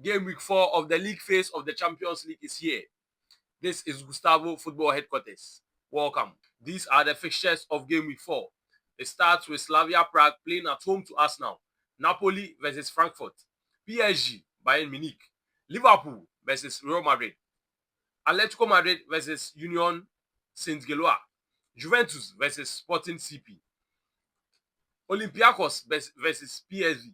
Game week 4 of the league phase of the Champions League is here. This is Gustavo Football Headquarters. Welcome. These are the fixtures of game week 4. It starts with Slavia Prague playing at home to Arsenal. Napoli versus Frankfurt. PSG, Bayern Munich. Liverpool versus Real Madrid. Atletico Madrid versus Union Saint-Gilloise. Juventus versus Sporting CP. Olympiacos versus PSV.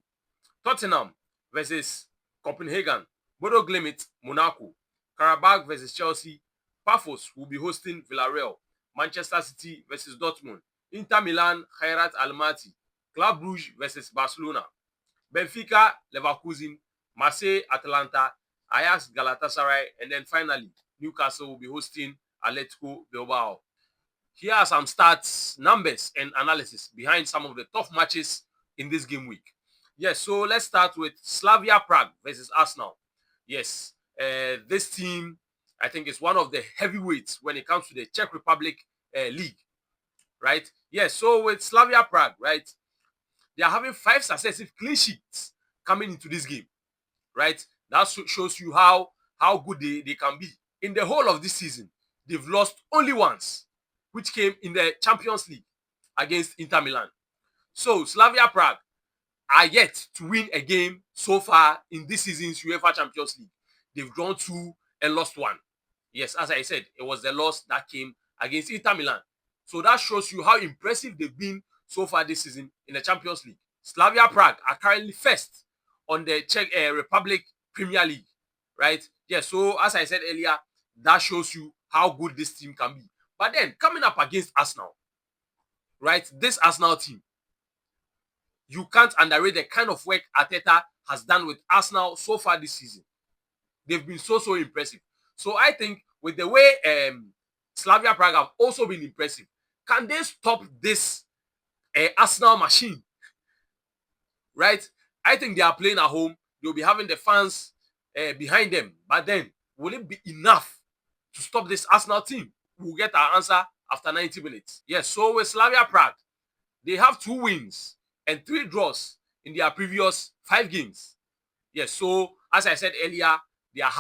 Tottenham versus Copenhagen. Bodo Glimt, Monaco. Qarabag versus Chelsea. Pafos will be hosting Villarreal. Manchester City versus Dortmund. Inter Milan, Khairat Almaty. Club Brugge versus Barcelona. Benfica, Leverkusen. Marseille, Atalanta. Ajax, Galatasaray. And then finally, Newcastle will be hosting Atletico Bilbao. Here are some stats, numbers, and analysis behind some of the tough matches in this game week. Yes, so let's start with Slavia Prague versus Arsenal. Yes, this team, I think, is one of the heavyweights when it comes to the Czech Republic league, right? Yes, so with Slavia Prague, right, they are having 5 successive clean sheets coming into this game, right? That shows you how good they can be. In the whole of this season, they've lost only once, which came in the Champions League against Inter Milan. So Slavia Prague are yet to win a game so far in this season's UEFA Champions League. They've drawn 2 and lost 1. Yes, as I said, it was the loss that came against Inter Milan. So that shows you how impressive they've been so far this season in the Champions League. Slavia Prague are currently first on the Czech Republic Premier League, right? Yeah, so as I said earlier, that shows you how good this team can be. But then, coming up against Arsenal, right, this Arsenal team, you can't underrate the kind of work Arteta has done with Arsenal so far this season. They've been so impressive. So I think with the way Slavia Prague have also been impressive, can they stop this Arsenal machine? Right? I think they are playing at home. They'll be having the fans behind them. But then, will it be enough to stop this Arsenal team? We'll get our answer after 90 minutes. Yes, so with Slavia Prague, they have 2 wins and 3 draws in their previous 5 games. Yes, so as I said earlier, they are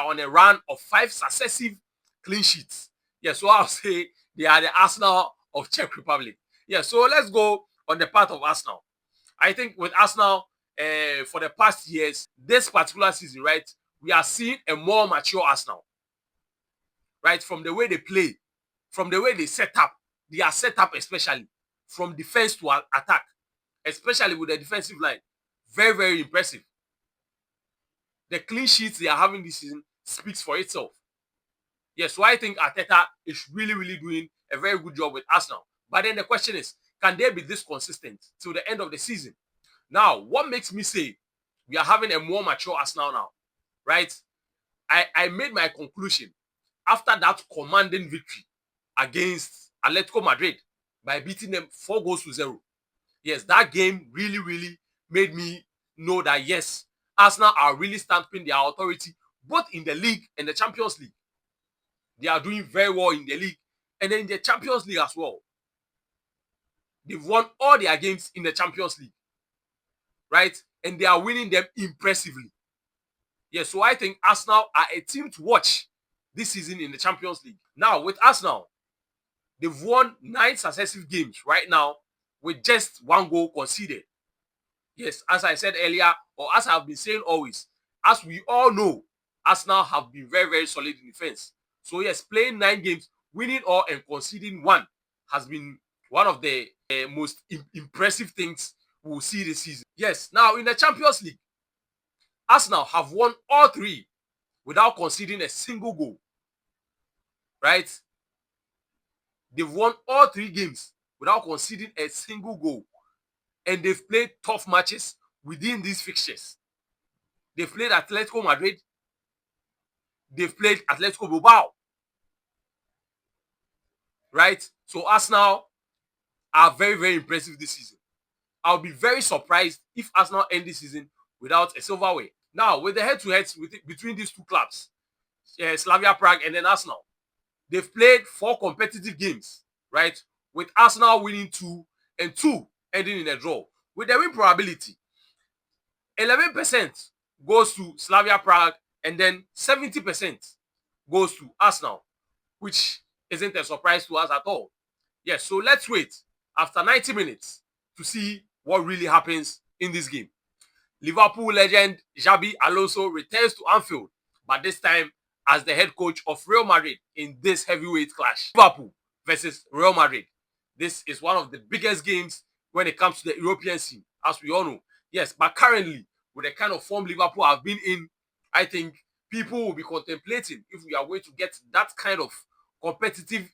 on a run of 5 successive clean sheets. Yes, so I'll say they are the Arsenal of Czech Republic. Yes, so let's go on the part of Arsenal. I think with Arsenal, for the past years, this particular season, right, we are seeing a more mature Arsenal. Right, from the way they play, from the way they set up, especially from defense to attack, especially with the defensive line, very impressive. The clean sheets they are having this season speaks for itself. Yes, so I think Arteta is really doing a very good job with Arsenal. But then the question is, can they be this consistent till the end of the season? Now, what makes me say we are having a more mature Arsenal now, right? I made my conclusion after that commanding victory against Atletico Madrid by beating them 4-0. Yes, that game really made me know that, yes, Arsenal are really stamping their authority both in the league and the Champions League. They are doing very well in the league and then in the Champions League as well. They've won all their games in the Champions League, right? And they are winning them impressively. Yes, so I think Arsenal are a team to watch this season in the Champions League. Now, with Arsenal, they've won 9 successive games right now with just 1 goal conceded. Yes, as I said earlier, or as I've been saying always, as we all know, Arsenal have been very solid in defense. So yes, playing 9 games, winning all and conceding 1 has been one of the most impressive things we'll see this season. Yes, now in the Champions League, Arsenal have won all 3 without conceding a single goal. Right? They've won all 3 games without conceding a single goal. And they've played tough matches within these fixtures. They've played Atletico Madrid. They've played Atletico Bilbao. Right? So Arsenal are very impressive this season. I'll be very surprised if Arsenal end this season without a silverware. Now, with the head-to-heads between these 2 clubs, Slavia Prague and then Arsenal, they've played 4 competitive games, right? With Arsenal winning 2 and 2 ending in a draw. With the win probability, 11% goes to Slavia Prague, and then 70% goes to Arsenal, which isn't a surprise to us at all. Yes, so let's wait after 90 minutes to see what really happens in this game. Liverpool legend Xabi Alonso returns to Anfield, but this time as the head coach of Real Madrid in this heavyweight clash. Liverpool versus Real Madrid. This is one of the biggest games when it comes to the European scene, as we all know. Yes, but currently, with the kind of form Liverpool have been in, I think people will be contemplating if we are going to get that kind of competitive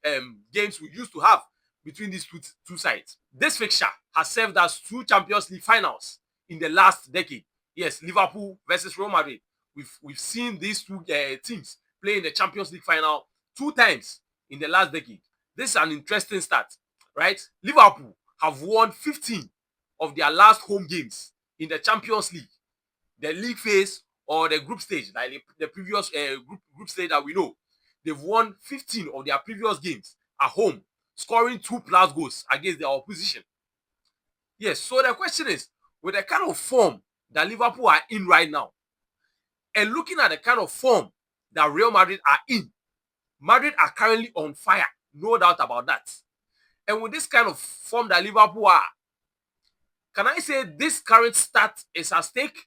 games we used to have between these two sides. This fixture has served as 2 Champions League finals in the last decade. Yes, Liverpool versus Real Madrid. We've seen these two teams play in the Champions League final 2 times in the last decade. This is an interesting stat, right? Liverpool have won 15 of their last home games in the Champions League, the league phase or the group stage, like the previous group stage that we know. They've won 15 of their previous games at home, scoring 2+ goals against their opposition. Yes, so the question is, with the kind of form that Liverpool are in right now, and looking at the kind of form that Real Madrid are in, Madrid are currently on fire, no doubt about that. And with this kind of form that Liverpool are, can I say this current start is at stake?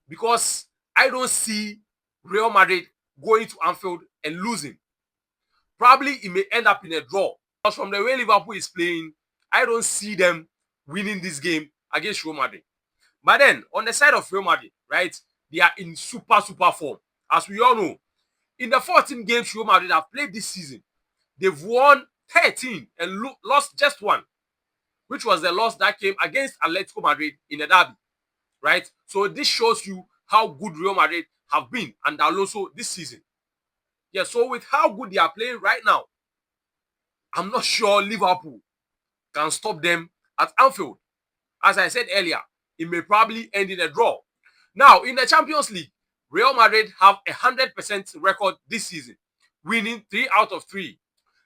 Because I don't see Real Madrid going to Anfield and losing. Probably it may end up in a draw. Because from the way Liverpool is playing, I don't see them winning this game against Real Madrid. But then, on the side of Real Madrid, right, they are in super form. As we all know, in the 14 games Real Madrid have played this season, they've won 13 and lost just 1, which was the loss that came against Atletico Madrid in the derby, right? So this shows you how good Real Madrid have been under Alonso this season. Yeah, so with how good they are playing right now, I'm not sure Liverpool can stop them at Anfield. As I said earlier, it may probably end in a draw. Now, in the Champions League, Real Madrid have a 100% record this season, winning 3 out of 3.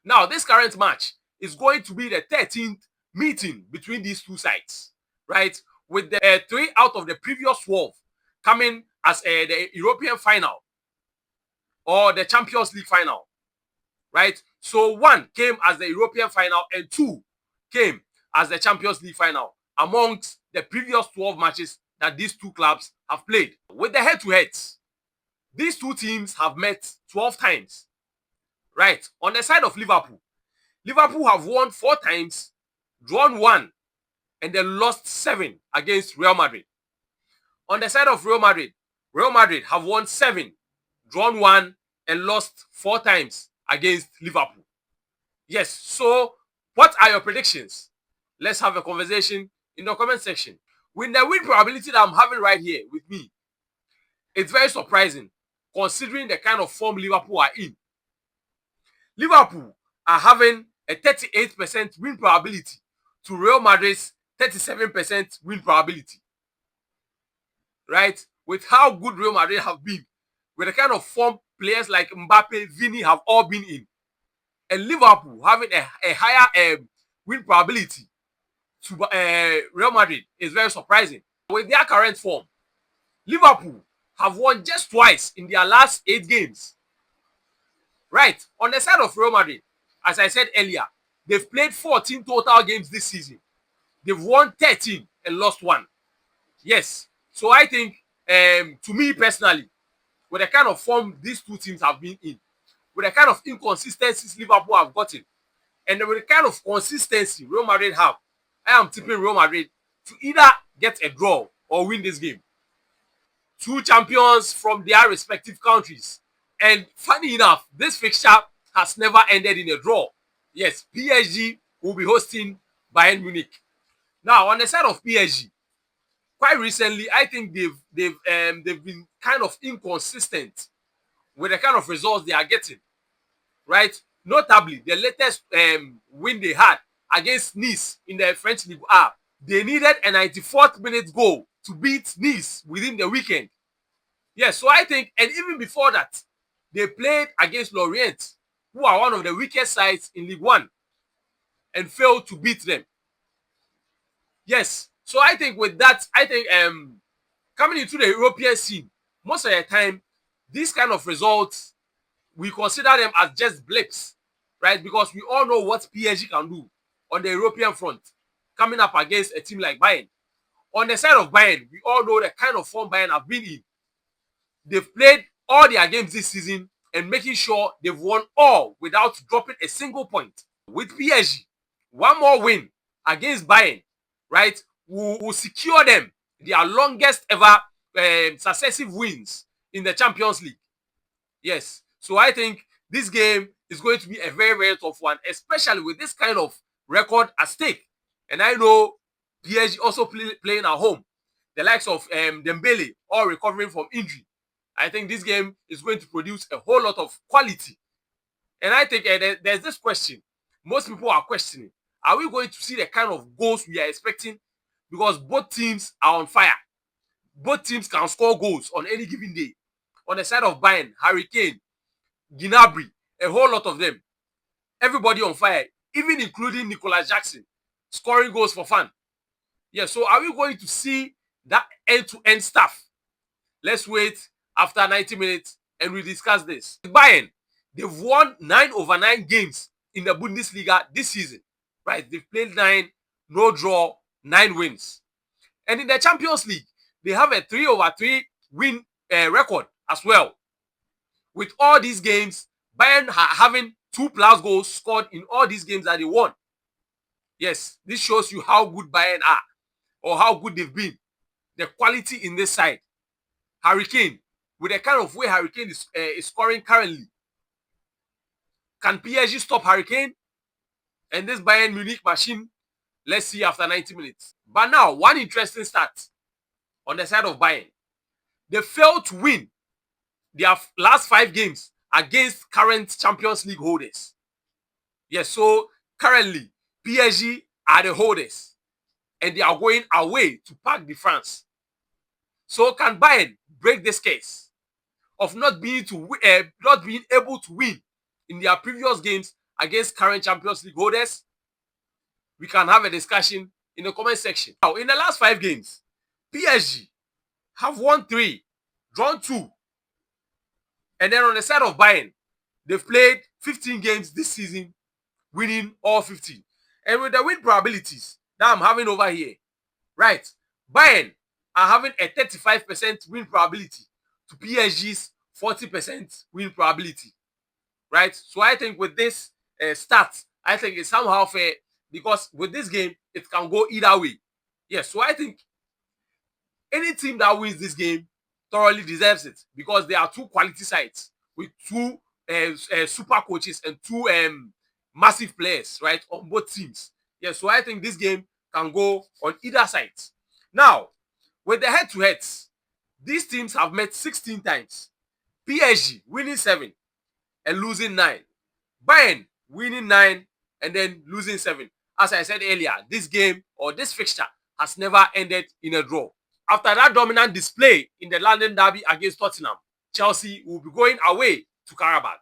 Now, this current match is going to be the 13th meeting between these two sides, right? With the 3 out of the previous 12 coming as the European final or the Champions League final, right? So 1 came as the European final and 2 came as the Champions League final amongst the previous 12 matches that these two clubs have played. With the head-to-heads, these two teams have met 12 times, right? On the side of Liverpool, Liverpool have won 4 times, drawn 1, and then lost 7 against Real Madrid. On the side of Real Madrid have won 7, drawn 1, and lost 4 times against Liverpool. Yes, so what are your predictions? Let's have a conversation in the comment section. With the win probability that I'm having right here with me, it's very surprising considering the kind of form Liverpool are in. Liverpool are having a 38% win probability to Real Madrid's 37% win probability. Right? With how good Real Madrid have been, with the kind of form players like Mbappé, Vini have all been in, and Liverpool having a higher win probability to Real Madrid is very surprising. With their current form, Liverpool have won just twice in their last 8 games. Right, on the side of Real Madrid, as I said earlier, they've played 14 total games this season. They've won 13 and lost 1. Yes, so I think, to me personally, with the kind of form these two teams have been in, with the kind of inconsistencies Liverpool have gotten, and with the kind of consistency Real Madrid have, I am tipping Real Madrid to either get a draw or win this game. 2 champions from their respective countries. And funny enough, this fixture has never ended in a draw. Yes, PSG will be hosting Bayern Munich. Now, on the side of PSG, quite recently, I think they've been kind of inconsistent with the kind of results they are getting, right? Notably, the latest win they had against Nice in the French Ligue 1, they needed a 94th minute goal to beat Nice within the weekend. Yes, so I think, and even before that, they played against Lorient, who are one of the weakest sides in Ligue 1, and failed to beat them. Yes, so I think with that, I think Coming into the European scene, most of the time, these kind of results, we consider them as just blips, right? Because we all know what PSG can do on the European front, coming up against a team like Bayern. On the side of Bayern, we all know the kind of form Bayern have been in. They've played all their games this season and making sure they've won all without dropping a single point. With PSG, one more win against Bayern, right, will secure them their longest ever successive wins in the Champions League. Yes, so I think this game is going to be a very, very tough one, especially with this kind of record at stake. And I know PSG also playing at home. The likes of Dembélé, all recovering from injury. I think this game is going to produce a whole lot of quality. And I think there's this question. Most people are questioning. Are we going to see the kind of goals we are expecting? Because both teams are on fire. Both teams can score goals on any given day. On the side of Bayern, Harry Kane, Gnabry, a whole lot of them. Everybody on fire, even including Nicolas Jackson, scoring goals for fun. Yeah, so are we going to see that end-to-end stuff? Let's wait after 90 minutes and we discuss this. Bayern, they've won 9 over 9 games in the Bundesliga this season. Right, they've played 9, no draw, 9 wins. And in the Champions League, they have a 3 over 3 win record as well. With all these games, Bayern having 2+ goals scored in all these games that they won. Yes, this shows you how good Bayern are or how good they've been. The quality in this side. Harry Kane, with the kind of way Harry Kane is scoring currently. Can PSG stop Harry Kane? And this Bayern Munich machine, let's see after 90 minutes. But now, one interesting stat on the side of Bayern. They failed to win their last 5 games against current Champions League holders. Yes, so currently, PSG are the holders. And they are going away to Parc de France. So can Bayern break this case of not being able to win in their previous games against current Champions League holders? We can have a discussion in the comment section. Now, in the last 5 games, PSG have won 3, drawn 2. And then on the side of Bayern, they've played 15 games this season, winning all 15. And with the win probabilities that I'm having over here, right, Bayern are having a 35% win probability to PSG's 40% win probability. Right? So I think with this stats, I think it's somehow fair because with this game, it can go either way. Yes, so I think any team that wins this game thoroughly deserves it because there are 2 quality sides with 2 super coaches and 2 massive players, right, on both teams. Yes, so I think this game can go on either side. Now, with the head-to-heads, these teams have met 16 times. PSG winning 7 and losing 9. Bayern winning 9 and then losing 7. As I said earlier, this game or this fixture has never ended in a draw. After that dominant display in the London derby against Tottenham, Chelsea will be going away to Qarabag.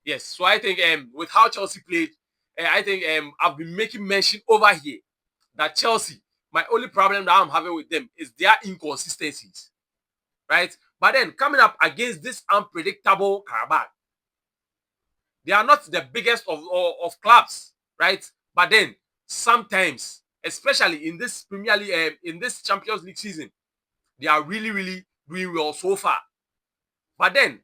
Yes, so I think with how Chelsea played, I think I've been making mention over here that Chelsea, my only problem that I'm having with them is their inconsistencies. Right? But then coming up against this unpredictable Qarabag, they are not the biggest of clubs, right? But then sometimes, especially in this Premier League, in this Champions League season, they are really, really doing well so far. But then,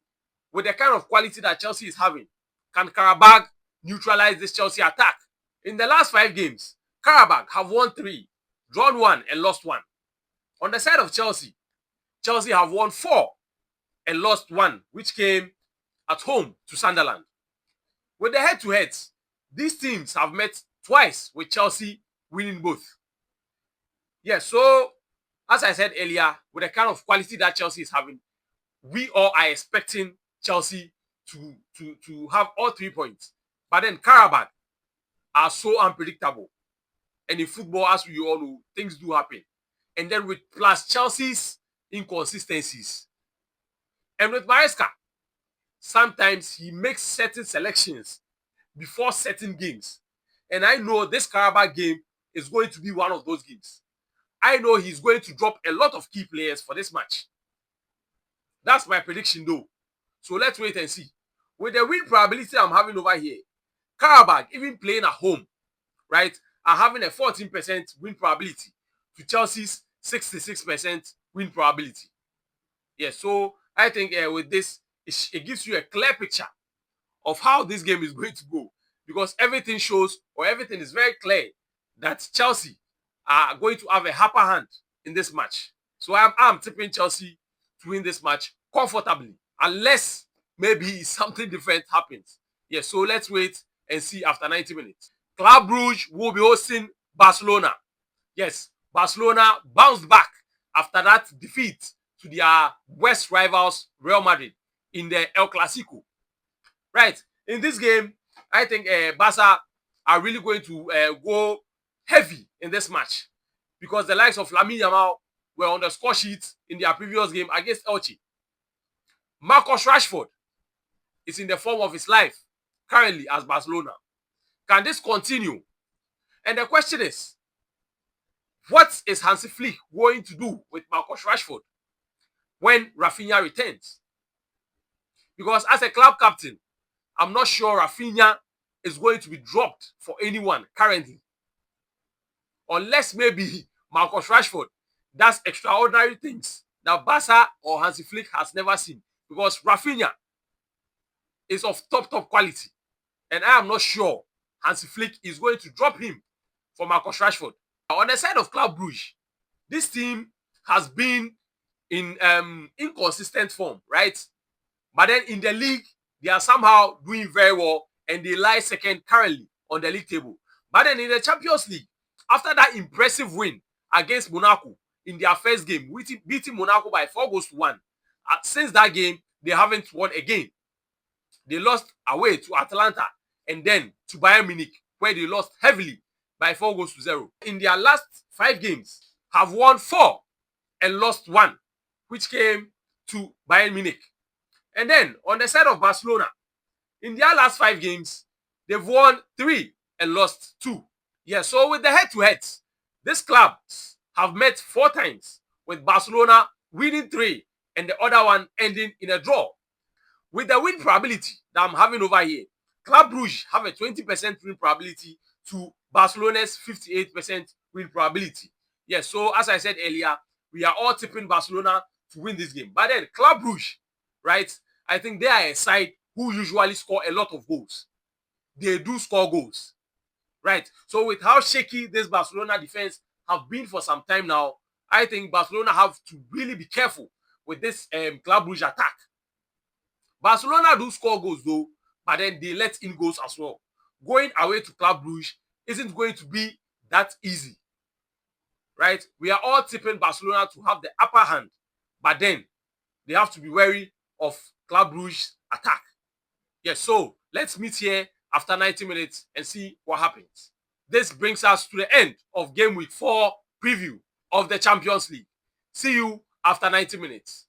with the kind of quality that Chelsea is having, can Qarabag neutralize this Chelsea attack? In the last 5 games, Qarabag have won 3, drawn 1, and lost 1. On the side of Chelsea, Chelsea have won 4 and lost 1, which came at home to Sunderland. With the head-to-heads, these teams have met twice with Chelsea winning both. Yeah, so as I said earlier, with the kind of quality that Chelsea is having, we all are expecting Chelsea to have all 3 points. But then Qarabag are so unpredictable. And in football, as we all know, things do happen. And then with plus Chelsea's inconsistencies. And with Maresca, sometimes he makes certain selections before certain games. And I know this Qarabag game is going to be one of those games. I know he's going to drop a lot of key players for this match. That's my prediction though. So let's wait and see. With the win probability I'm having over here, Qarabag, even playing at home, right, are having a 14% win probability to Chelsea's 66% win probability. Yeah, so I think with this, it gives you a clear picture of how this game is going to go, because everything shows, or everything is very clear, that Chelsea are going to have a upper hand in this match. So I'm tipping Chelsea to win this match comfortably, unless maybe something different happens. Yeah, so let's wait and see after 90 minutes. Club Brugge will be hosting Barcelona. Yes, Barcelona bounced back after that defeat to their West rivals Real Madrid in the El Clasico. Right, in this game, I think Barca are really going to go heavy in this match, because the likes of Lamine Yamal were on the score sheet in their previous game against Elche. Marcus Rashford is in the form of his life currently as Barcelona. Can this continue? And the question is, what is Hansi Flick going to do with Marcus Rashford when Rafinha returns? Because as a club captain, I'm not sure Rafinha is going to be dropped for anyone currently. Unless maybe Marcus Rashford does extraordinary things that Barca or Hansi Flick has never seen. Because Rafinha is of top quality. And I am not sure Hansi Flick is going to drop him for Marcus Rashford. On the side of Club Brugge, this team has been in inconsistent form, right? But then in the league, they are somehow doing very well, and they lie second currently on the league table. But then in the Champions League, after that impressive win against Monaco in their first game, beating Monaco by 4-1, since that game, they haven't won again. They lost away to Atalanta and then to Bayern Munich, where they lost heavily by 4-0. In their last 5 games, have won 4 and lost 1, which came to Bayern Munich. And then on the side of Barcelona, in their last 5 games, they've won 3 and lost 2. Yeah, so with the head-to-heads, these clubs have met 4 times, with Barcelona winning 3 and the other one ending in a draw. With the win probability that I'm having over here, Club Brugge have a 20% win probability to Barcelona's 58% win probability. Yes, so as I said earlier, we are all tipping Barcelona to win this game. But then Club Brugge, right, I think they are a side who usually score a lot of goals. They do score goals, right? So with how shaky this Barcelona defense have been for some time now, I think Barcelona have to really be careful with this Club Brugge attack. Barcelona do score goals though, but then they let in goals as well. Going away to Club Brugge isn't going to be that easy, right? We are all tipping Barcelona to have the upper hand, but then they have to be wary of Club Brugge's attack. Yes, so let's meet here after 90 minutes and see what happens. This brings us to the end of Game Week 4 preview of the Champions League. See you after 90 minutes.